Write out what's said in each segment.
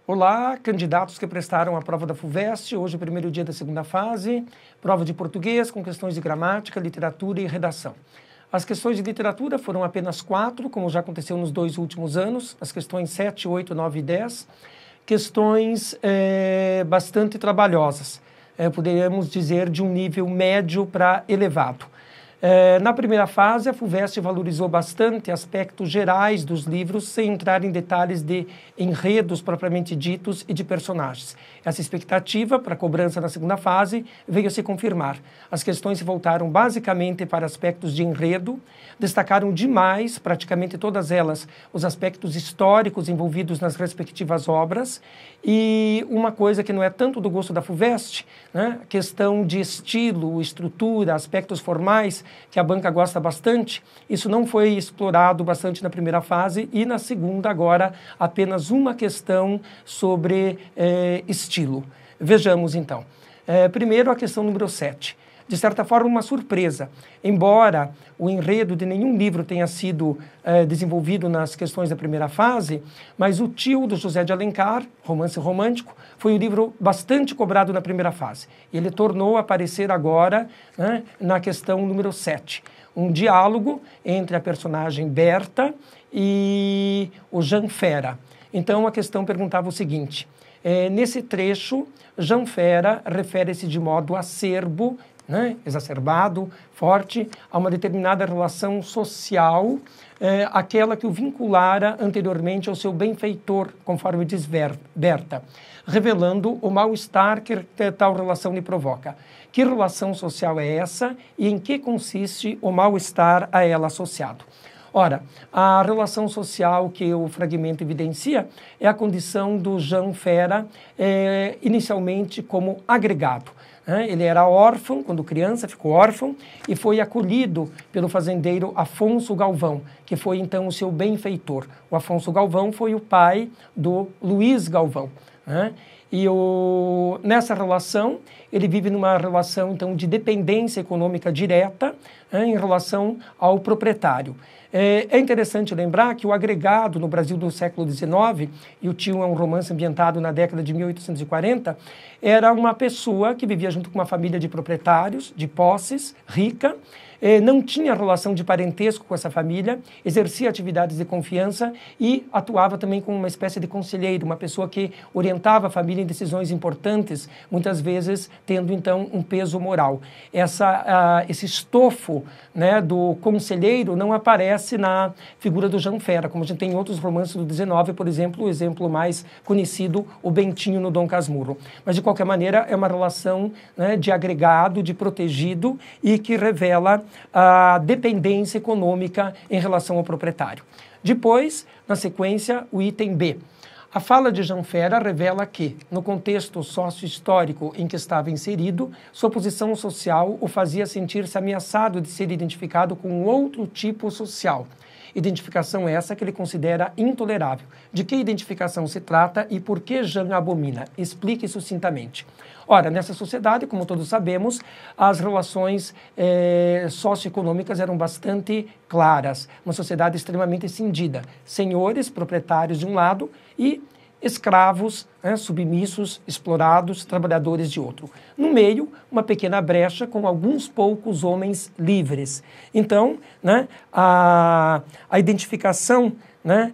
Olá, candidatos que prestaram a prova da FUVEST, hoje é o primeiro dia da segunda fase, prova de português com questões de gramática, literatura e redação. As questões de literatura foram apenas 4, como já aconteceu nos 2 últimos anos, as questões 7, 8, 9 e 10, questões bastante trabalhosas, poderíamos dizer de um nível médio para elevado. Na primeira fase, a FUVEST valorizou bastante aspectos gerais dos livros, sem entrar em detalhes de enredos propriamente ditos e de personagens. Essa expectativa para a cobrança na segunda fase veio a se confirmar. As questões se voltaram basicamente para aspectos de enredo, destacaram demais, praticamente todas elas, os aspectos históricos envolvidos nas respectivas obras, e uma coisa que não é tanto do gosto da FUVEST, né, questão de estilo, estrutura, aspectos formais, que a banca gosta bastante, isso não foi explorado bastante na primeira fase, e na segunda agora apenas uma questão sobre estilo. Vejamos então. Primeiro a questão número 7. De certa forma, uma surpresa. Embora o enredo de nenhum livro tenha sido desenvolvido nas questões da primeira fase, mas O Tio, do José de Alencar, romance romântico, foi um livro bastante cobrado na primeira fase. Ele tornou a aparecer agora, né, na questão número 7. Um diálogo entre a personagem Berta e o Jean Fera. Então, a questão perguntava o seguinte: nesse trecho, Jean Fera refere-se de modo acerbo, né, exacerbado, forte, a uma determinada relação social, aquela que o vinculara anteriormente ao seu benfeitor, conforme diz Berta, revelando o mal-estar que tal relação lhe provoca. Que relação social é essa e em que consiste o mal-estar a ela associado? Ora, a relação social que o fragmento evidencia é a condição do Jean Fera, inicialmente como agregado. Ele era órfão, quando criança, ficou órfão, e foi acolhido pelo fazendeiro Afonso Galvão, que foi então o seu benfeitor. O Afonso Galvão foi o pai do Luiz Galvão. E nessa relação, ele vive numa relação então de dependência econômica direta, em relação ao proprietário. É interessante lembrar que o agregado no Brasil do século XIX, e O Tio é um romance ambientado na década de 1840, era uma pessoa que vivia junto com uma família de proprietários, de posses, rica, não tinha relação de parentesco com essa família, exercia atividades de confiança e atuava também como uma espécie de conselheiro, uma pessoa que orientava a família em decisões importantes, muitas vezes tendo então um peso moral. Esse estofo, né, do conselheiro não aparece na figura do Jean Fera, como a gente tem em outros romances do XIX, por exemplo, o exemplo mais conhecido, o Bentinho no Dom Casmurro. Mas, de qualquer maneira, é uma relação, né, de agregado, de protegido e que revela a dependência econômica em relação ao proprietário. Depois, na sequência, o item B. A fala de Jean Fera revela que, no contexto sócio-histórico em que estava inserido, sua posição social o fazia sentir-se ameaçado de ser identificado com outro tipo social. Identificação essa que ele considera intolerável. De que identificação se trata e por que Jean abomina? Explique sucintamente. Ora, nessa sociedade, como todos sabemos, as relações socioeconômicas eram bastante claras. Uma sociedade extremamente cindida. Senhores, proprietários de um lado e escravos, submissos, explorados, trabalhadores de outro. No meio, uma pequena brecha com alguns poucos homens livres. Então, né, a identificação, né,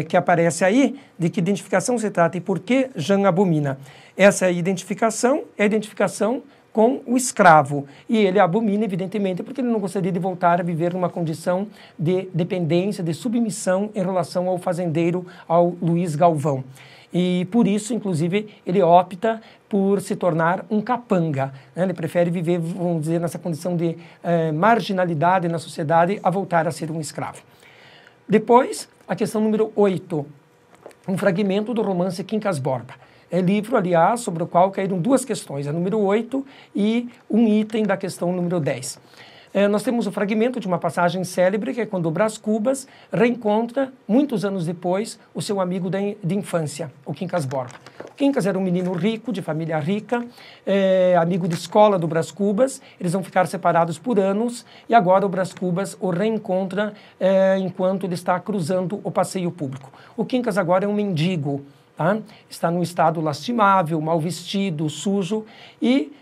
que aparece aí, de que identificação se trata e por que Jean abomina. Essa identificação é a identificação com o escravo. E ele abomina, evidentemente, porque ele não gostaria de voltar a viver numa condição de dependência, de submissão em relação ao fazendeiro, ao Luiz Galvão. E por isso, inclusive, ele opta por se tornar um capanga. Ele prefere viver, vamos dizer, nessa condição de marginalidade na sociedade a voltar a ser um escravo. Depois, a questão número 8, um fragmento do romance Quincas Borba. É livro, aliás, sobre o qual caíram 2 questões, a número 8 e um item da questão número 10. Nós temos o fragmento de uma passagem célebre, que é quando o Brás Cubas reencontra, muitos anos depois, o seu amigo de infância, o Quincas Borba. Quincas era um menino rico, de família rica, amigo de escola do Brás Cubas. Eles vão ficar separados por anos e agora o Brás Cubas o reencontra enquanto ele está cruzando o passeio público. O Quincas agora é um mendigo, tá? Está num estado lastimável, mal vestido, sujo e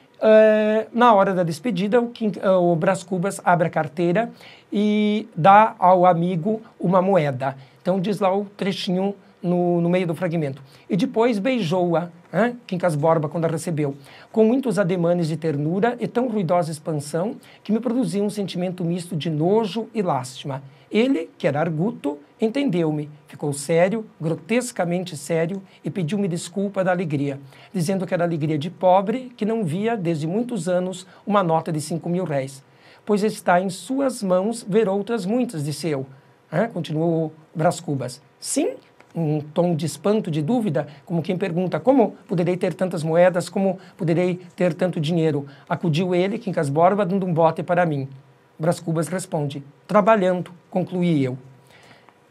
na hora da despedida o Brás Cubas abre a carteira e dá ao amigo uma moeda. Então diz lá o trechinho no meio do fragmento. E depois beijou-a, Quincas Borba, quando a recebeu, com muitos ademanes de ternura e tão ruidosa expansão que me produzia um sentimento misto de nojo e lástima. Ele, que era arguto, entendeu-me, ficou sério, grotescamente sério, e pediu-me desculpa da alegria, dizendo que era alegria de pobre, que não via, desde muitos anos, uma nota de 5.000 réis. Pois está em suas mãos ver outras muitas, disse eu. Continuou Brás Cubas. Sim, um tom de espanto, de dúvida, como quem pergunta, como poderei ter tantas moedas, como poderei ter tanto dinheiro? Acudiu ele, Quincas Borba, dando um bote para mim. Brás Cubas responde, trabalhando, concluí eu.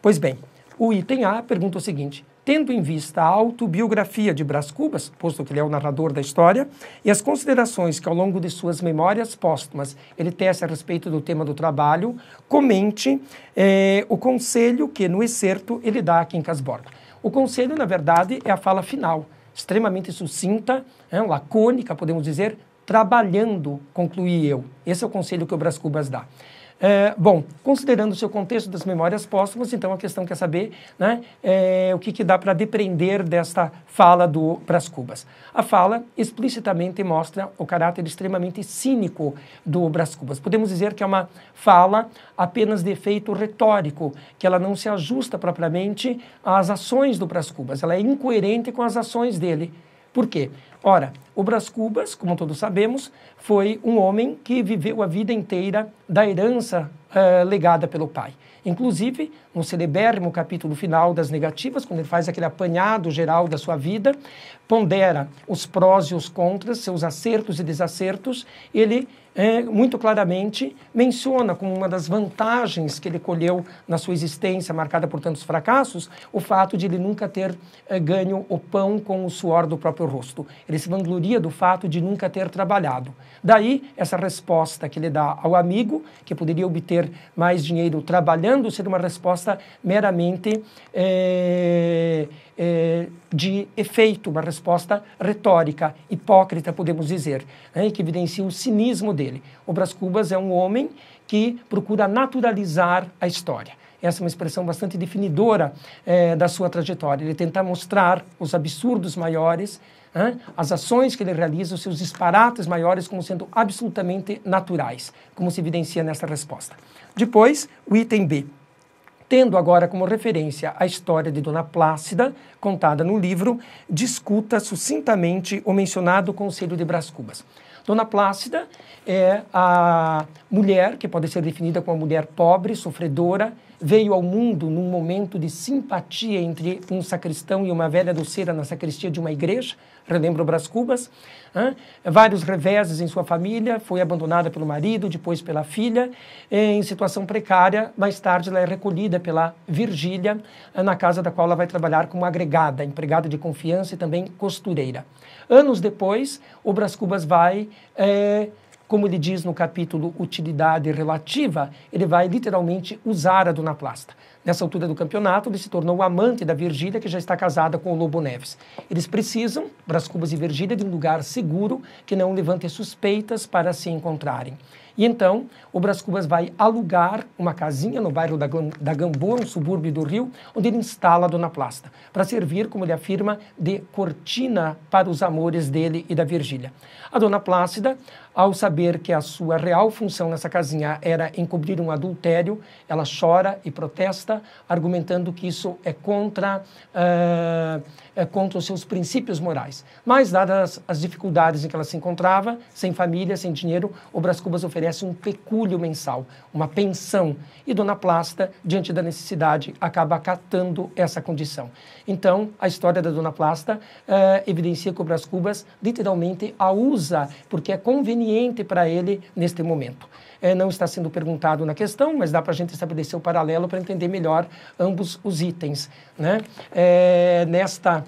Pois bem, o item A pergunta o seguinte, tendo em vista a autobiografia de Brás Cubas, posto que ele é o narrador da história, e as considerações que ao longo de suas memórias póstumas ele tece a respeito do tema do trabalho, comente o conselho que no excerto ele dá a Quincas Borba. O conselho, na verdade, é a fala final, extremamente sucinta, lacônica, podemos dizer, trabalhando, concluí eu. Esse é o conselho que o Brás Cubas dá. Bom, considerando o seu contexto das memórias póstumas, então a questão quer saber o que dá para depreender desta fala do Brás Cubas. A fala explicitamente mostra o caráter extremamente cínico do Brás Cubas. Podemos dizer que é uma fala apenas de efeito retórico, que ela não se ajusta propriamente às ações do Brás Cubas, ela é incoerente com as ações dele. Por quê? Ora, o Brás Cubas, como todos sabemos, foi um homem que viveu a vida inteira da herança legada pelo pai. Inclusive, no celebérrimo capítulo final das negativas, quando ele faz aquele apanhado geral da sua vida, pondera os prós e os contras, seus acertos e desacertos, ele muito claramente menciona como uma das vantagens que ele colheu na sua existência, marcada por tantos fracassos, o fato de ele nunca ter ganho o pão com o suor do próprio rosto. Ele se vangloria do fato de nunca ter trabalhado. Daí, essa resposta que ele dá ao amigo, que poderia obter mais dinheiro trabalhando, ser uma resposta meramente de efeito, uma resposta retórica, hipócrita, podemos dizer, que evidencia o cinismo dele. O Brás Cubas é um homem que procura naturalizar a história. Essa é uma expressão bastante definidora da sua trajetória. Ele tenta mostrar os absurdos maiores, as ações que ele realiza, os seus disparates maiores como sendo absolutamente naturais, como se evidencia nessa resposta. Depois, o item B. Tendo agora como referência a história de Dona Plácida, contada no livro, discuta sucintamente o mencionado conselho de Brás Cubas. Dona Plácida é a mulher que pode ser definida como uma mulher pobre, sofredora, veio ao mundo num momento de simpatia entre um sacristão e uma velha doceira na sacristia de uma igreja, relembra o Brás Cubas, vários reveses em sua família, foi abandonada pelo marido, depois pela filha, em situação precária, mais tarde ela é recolhida pela Virgília, na casa da qual ela vai trabalhar como agregada, empregada de confiança e também costureira. Anos depois, o Brás Cubas vai, como ele diz no capítulo Utilidade Relativa, ele vai literalmente usar a Dona Plácida. Nessa altura do campeonato, ele se tornou o amante da Virgília, que já está casada com o Lobo Neves. Eles precisam, Brás Cubas e Virgília, de um lugar seguro que não levante suspeitas para se encontrarem. E então, o Brás Cubas vai alugar uma casinha no bairro da Gamboa, um subúrbio do Rio, onde ele instala a Dona Plácida, para servir, como ele afirma, de cortina para os amores dele e da Virgília. A Dona Plácida, ao saber que a sua real função nessa casinha era encobrir um adultério, ela chora e protesta, argumentando que isso é contra os seus princípios morais. Mas, dadas as dificuldades em que ela se encontrava, sem família, sem dinheiro, o Brás Cubas oferece um pecúlio mensal, uma pensão, e Dona Plácida, diante da necessidade, acaba acatando essa condição. Então, a história da Dona Plácida evidencia que o Brás Cubas literalmente a usa, porque é conveniente para ele neste momento. Não está sendo perguntado na questão, mas dá para a gente estabelecer o paralelo para entender melhor ambos os itens, né? Nesta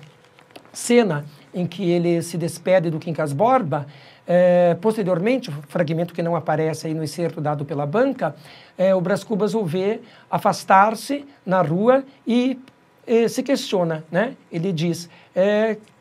cena em que ele se despede do Quincas Borba, posteriormente, fragmento que não aparece aí no excerto dado pela banca, o Brás Cubas o vê afastar-se na rua e se questiona, né? Ele diz,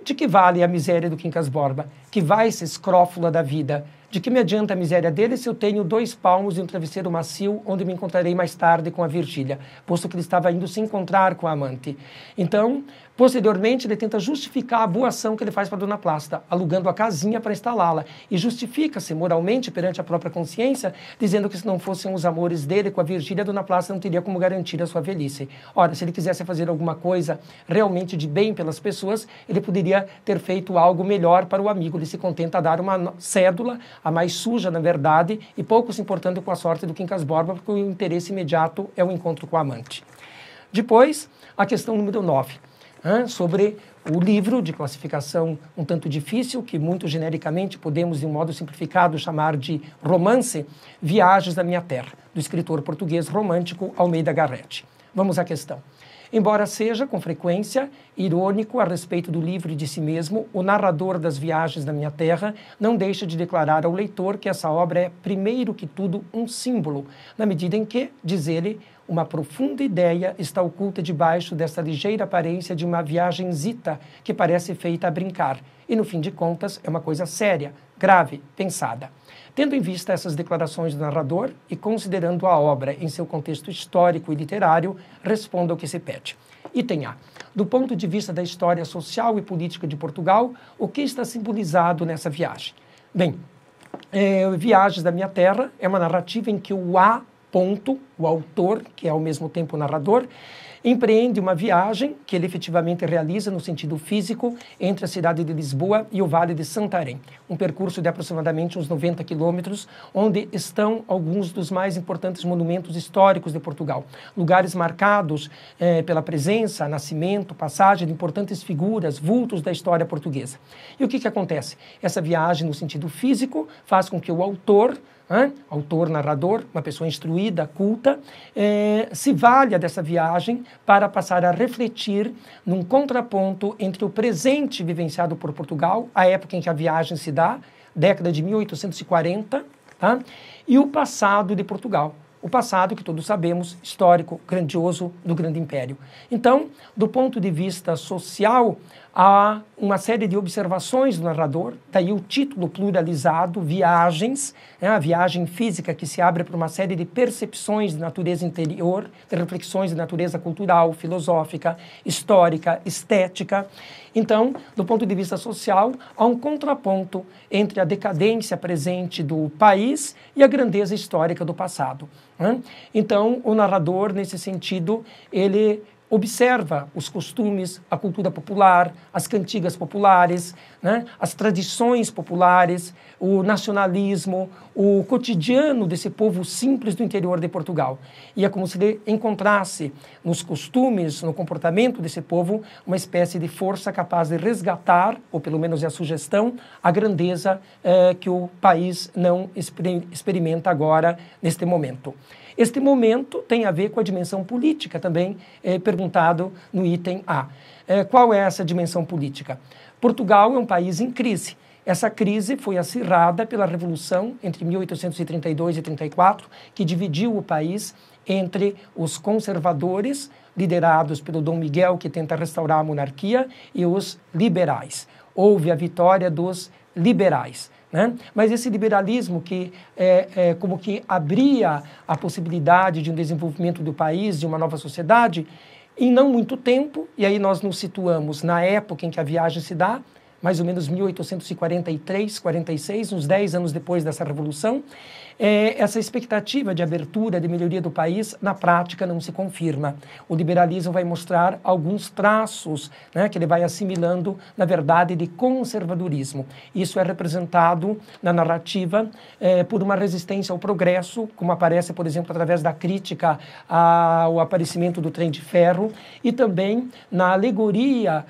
de que vale a miséria do Quincas Borba? Que vai ser escrófula da vida? De que me adianta a miséria dele se eu tenho 2 palmos e um travesseiro macio onde me encontrarei mais tarde com a Virgília, posto que ele estava indo se encontrar com a amante. Então, posteriormente, ele tenta justificar a boa ação que ele faz para a Dona Plasta, alugando a casinha para instalá-la, e justifica-se moralmente perante a própria consciência, dizendo que se não fossem os amores dele com a Virgília, a Dona Plasta não teria como garantir a sua velhice. Ora, se ele quisesse fazer alguma coisa realmente de bem pelas pessoas, ele poderia ter feito algo melhor para o amigo. Ele se contenta a dar uma cédula, a mais suja, na verdade, e pouco se importando com a sorte do Quincas Borba, porque o interesse imediato é o encontro com a amante. Depois, a questão número 9, sobre o livro de classificação um tanto difícil, que muito genericamente podemos, de um modo simplificado, chamar de romance, Viagens da Minha Terra, do escritor português romântico Almeida Garrett. Vamos à questão. Embora seja, com frequência, irônico a respeito do livro de si mesmo, o narrador das Viagens da Minha Terra não deixa de declarar ao leitor que essa obra é, primeiro que tudo, um símbolo, na medida em que, diz ele, uma profunda ideia está oculta debaixo dessa ligeira aparência de uma viagenzita que parece feita a brincar. E, no fim de contas, é uma coisa séria, grave, pensada. Tendo em vista essas declarações do narrador e considerando a obra em seu contexto histórico e literário, responda ao que se pede. Item A. Do ponto de vista da história social e política de Portugal, o que está simbolizado nessa viagem? Bem, Viagens da Minha Terra é uma narrativa em que o o autor, que é ao mesmo tempo o narrador, empreende uma viagem que ele efetivamente realiza no sentido físico entre a cidade de Lisboa e o Vale de Santarém. Um percurso de aproximadamente uns 90 quilômetros, onde estão alguns dos mais importantes monumentos históricos de Portugal. Lugares marcados pela presença, nascimento, passagem de importantes figuras, vultos da história portuguesa. E o que acontece? Essa viagem no sentido físico faz com que o autor, narrador, uma pessoa instruída, culta, se valha dessa viagem para passar a refletir num contraponto entre o presente vivenciado por Portugal, a época em que a viagem se dá, década de 1840, e o passado de Portugal. O passado, que todos sabemos, histórico, grandioso, do Grande Império. Então, do ponto de vista social, há uma série de observações do narrador, daí o título pluralizado, Viagens, a viagem física que se abre para uma série de percepções de natureza interior, de reflexões de natureza cultural, filosófica, histórica, estética. Então, do ponto de vista social, há um contraponto entre a decadência presente do país e a grandeza histórica do passado. Então, o narrador, nesse sentido, ele observa os costumes, a cultura popular, as cantigas populares, as tradições populares, o nacionalismo, o cotidiano desse povo simples do interior de Portugal. E é como se ele encontrasse nos costumes, no comportamento desse povo, uma espécie de força capaz de resgatar, ou pelo menos é a sugestão, a grandeza que o país não experimenta agora, neste momento. Este momento tem a ver com a dimensão política também, perguntado no item A. Qual é essa dimensão política? Portugal é um país em crise. Essa crise foi acirrada pela Revolução entre 1832 e 34, que dividiu o país entre os conservadores, liderados pelo Dom Miguel, que tenta restaurar a monarquia, e os liberais. Houve a vitória dos liberais. Mas esse liberalismo que como que abria a possibilidade de um desenvolvimento do país, de uma nova sociedade, em não muito tempo, e aí nós nos situamos na época em que a viagem se dá, mais ou menos 1843, 46, uns 10 anos depois dessa Revolução, essa expectativa de abertura, de melhoria do país, na prática não se confirma. O liberalismo vai mostrar alguns traços que ele vai assimilando, na verdade, de conservadorismo. Isso é representado na narrativa por uma resistência ao progresso, como aparece, por exemplo, através da crítica ao aparecimento do trem de ferro, e também na alegoria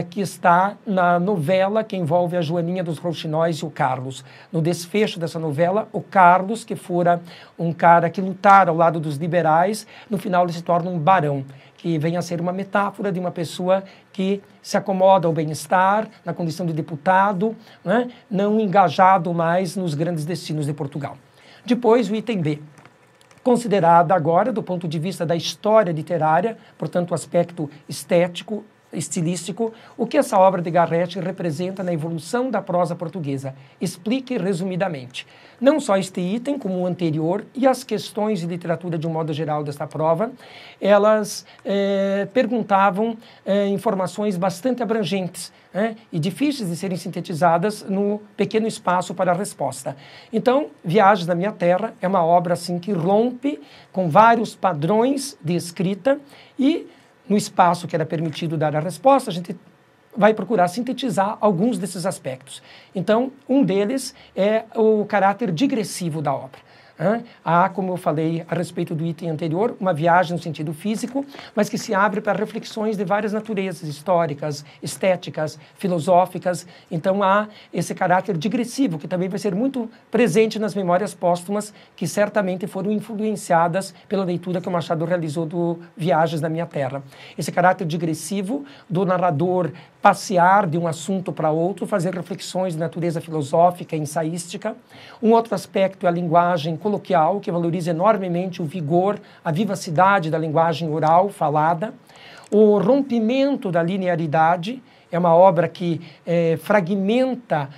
que está na novela que envolve a Joaninha dos Rouxinóis e o Carlos. No desfecho dessa novela, o Carlos, que fora um cara que lutara ao lado dos liberais, no final ele se torna um barão, que vem a ser uma metáfora de uma pessoa que se acomoda ao bem-estar, na condição de deputado, né, não engajado mais nos grandes destinos de Portugal. Depois, o item B, considerada agora do ponto de vista da história literária, portanto, o aspecto estético, estilístico, o que essa obra de Garrett representa na evolução da prosa portuguesa. Explique resumidamente. Não só este item, como o anterior, e as questões de literatura de um modo geral desta prova, elas perguntavam informações bastante abrangentes, e difíceis de serem sintetizadas no pequeno espaço para a resposta. Então, Viagens na Minha Terra é uma obra assim que rompe com vários padrões de escrita e no espaço que era permitido dar a resposta, a gente vai procurar sintetizar alguns desses aspectos. Então, um deles é o caráter digressivo da obra. Há, como eu falei a respeito do item anterior, uma viagem no sentido físico, mas que se abre para reflexões de várias naturezas, históricas, estéticas, filosóficas. Então há esse caráter digressivo, que também vai ser muito presente nas memórias póstumas, que certamente foram influenciadas pela leitura que o Machado realizou do Viagens na Minha Terra. Esse caráter digressivo do narrador passear de um assunto para outro, fazer reflexões de natureza filosófica, ensaística. Um outro aspecto é a linguagem coloquial, que valoriza enormemente o vigor, a vivacidade da linguagem oral, falada. O rompimento da linearidade, é uma obra que fragmenta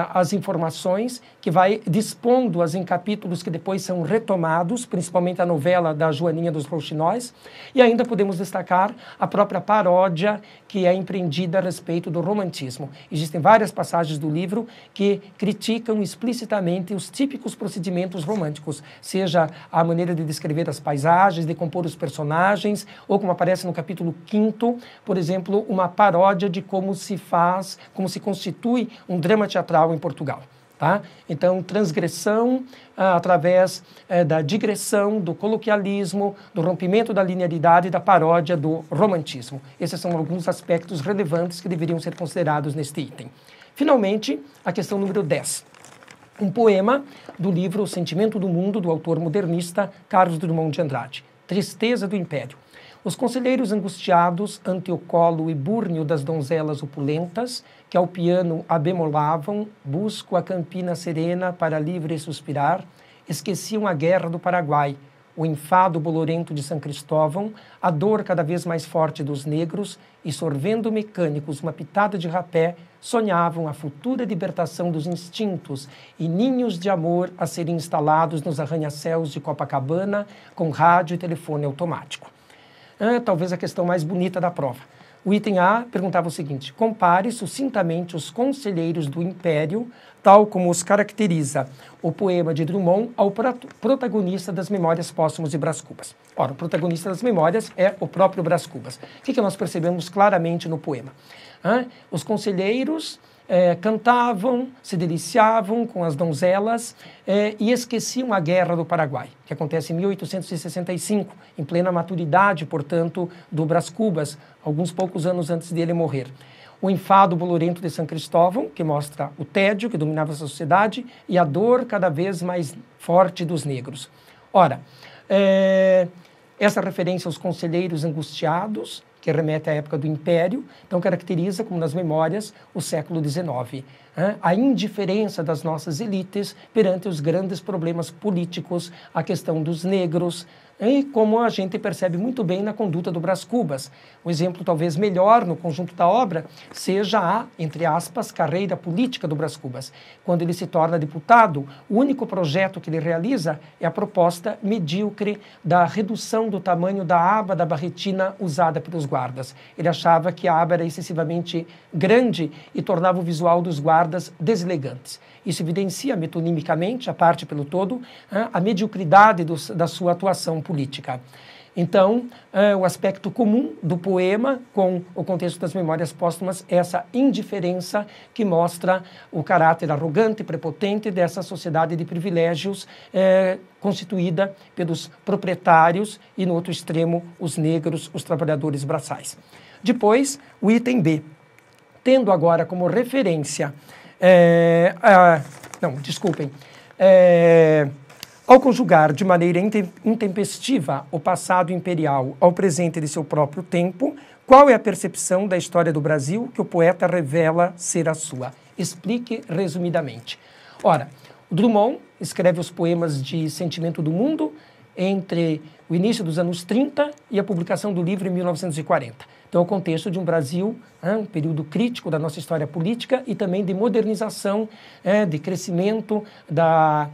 as informações, que vai dispondo-as em capítulos que depois são retomados, principalmente a novela da Joaninha dos Rouxinóis, e ainda podemos destacar a própria paródia que é empreendida a respeito do romantismo. Existem várias passagens do livro que criticam explicitamente os típicos procedimentos românticos, seja a maneira de descrever as paisagens, de compor os personagens, ou como aparece no capítulo 5º, por exemplo, uma paródia de como se faz, como se constitui um drama teatral em Portugal. Tá? Então, transgressão através da digressão, do coloquialismo, do rompimento da linearidade e da paródia do romantismo. Esses são alguns aspectos relevantes que deveriam ser considerados neste item. Finalmente, a questão número 10. Um poema do livro O Sentimento do Mundo, do autor modernista Carlos Drummond de Andrade. Tristeza do Império. Os conselheiros angustiados ante o colo e búrnio das donzelas opulentas, que ao piano abemolavam, busco a campina serena para livre suspirar, esqueciam a guerra do Paraguai, o enfado bolorento de São Cristóvão, a dor cada vez mais forte dos negros, e sorvendo mecânicos uma pitada de rapé, sonhavam a futura libertação dos instintos e ninhos de amor a serem instalados nos arranha-céus de Copacabana com rádio e telefone automático. Talvez a questão mais bonita da prova. O item A perguntava o seguinte: compare sucintamente os conselheiros do Império, tal como os caracteriza o poema de Drummond, ao protagonista das Memórias Póstumas de Brás Cubas. Ora, o protagonista das memórias é o próprio Brás Cubas. O que nós percebemos claramente no poema? Os conselheiros cantavam, se deliciavam com as donzelas e esqueciam a Guerra do Paraguai, que acontece em 1865, em plena maturidade, portanto, do Brás Cubas, alguns poucos anos antes dele morrer. O enfado bolorento de São Cristóvão, que mostra o tédio que dominava a sociedade e a dor cada vez mais forte dos negros. Ora, essa referência aos conselheiros angustiados, que remete à época do Império, então caracteriza, como nas memórias, o século XIX. A indiferença das nossas elites perante os grandes problemas políticos, a questão dos negros, e como a gente percebe muito bem na conduta do Brás Cubas. O exemplo talvez melhor no conjunto da obra seja a, entre aspas, carreira política do Brás Cubas. Quando ele se torna deputado, o único projeto que ele realiza é a proposta medíocre da redução do tamanho da aba da barretina usada pelos guardas. Ele achava que a aba era excessivamente grande e tornava o visual dos guardas deselegantes. Isso evidencia metonimicamente, a parte pelo todo, a mediocridade da sua atuação política. Então, o aspecto comum do poema com o contexto das Memórias Póstumas é essa indiferença que mostra o caráter arrogante e prepotente dessa sociedade de privilégios constituída pelos proprietários e, no outro extremo, os negros, os trabalhadores braçais. Depois, o item B. Tendo agora como referência... Ao conjugar de maneira intempestiva o passado imperial ao presente de seu próprio tempo, qual é a percepção da história do Brasil que o poeta revela ser a sua? Explique resumidamente. Ora, Drummond escreve os poemas de Sentimento do Mundo entre o início dos anos 30 e a publicação do livro em 1940. Então, é o contexto de um Brasil, um período crítico da nossa história política e também de modernização, de crescimento da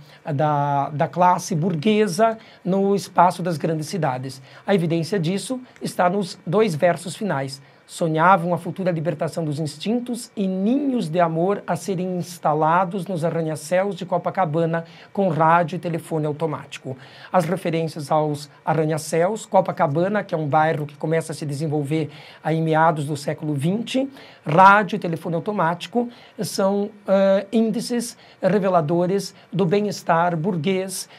classe burguesa no espaço das grandes cidades. A evidência disso está nos 2 versos finais. Sonhavam a futura libertação dos instintos e ninhos de amor a serem instalados nos arranha-céus de Copacabana com rádio e telefone automático. As referências aos arranha-céus, Copacabana, que é um bairro que começa a se desenvolver aí em meados do século XX, rádio e telefone automático são índices reveladores do bem-estar burguês,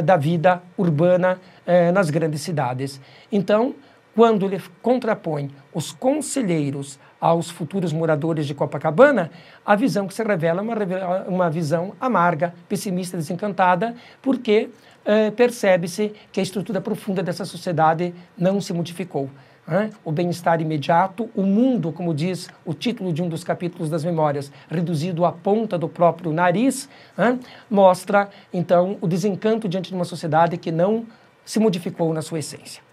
da vida urbana nas grandes cidades. Então, quando ele contrapõe os conselheiros aos futuros moradores de Copacabana, a visão que se revela é uma visão amarga, pessimista, desencantada, porque percebe-se que a estrutura profunda dessa sociedade não se modificou. O bem-estar imediato, o mundo, como diz o título de um dos capítulos das Memórias, reduzido à ponta do próprio nariz, mostra, então, o desencanto diante de uma sociedade que não se modificou na sua essência.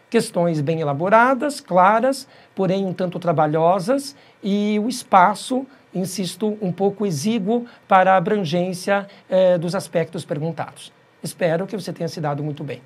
Questões bem elaboradas, claras, porém um tanto trabalhosas, e o espaço, insisto, um pouco exíguo para a abrangência dos aspectos perguntados. Espero que você tenha se dado muito bem.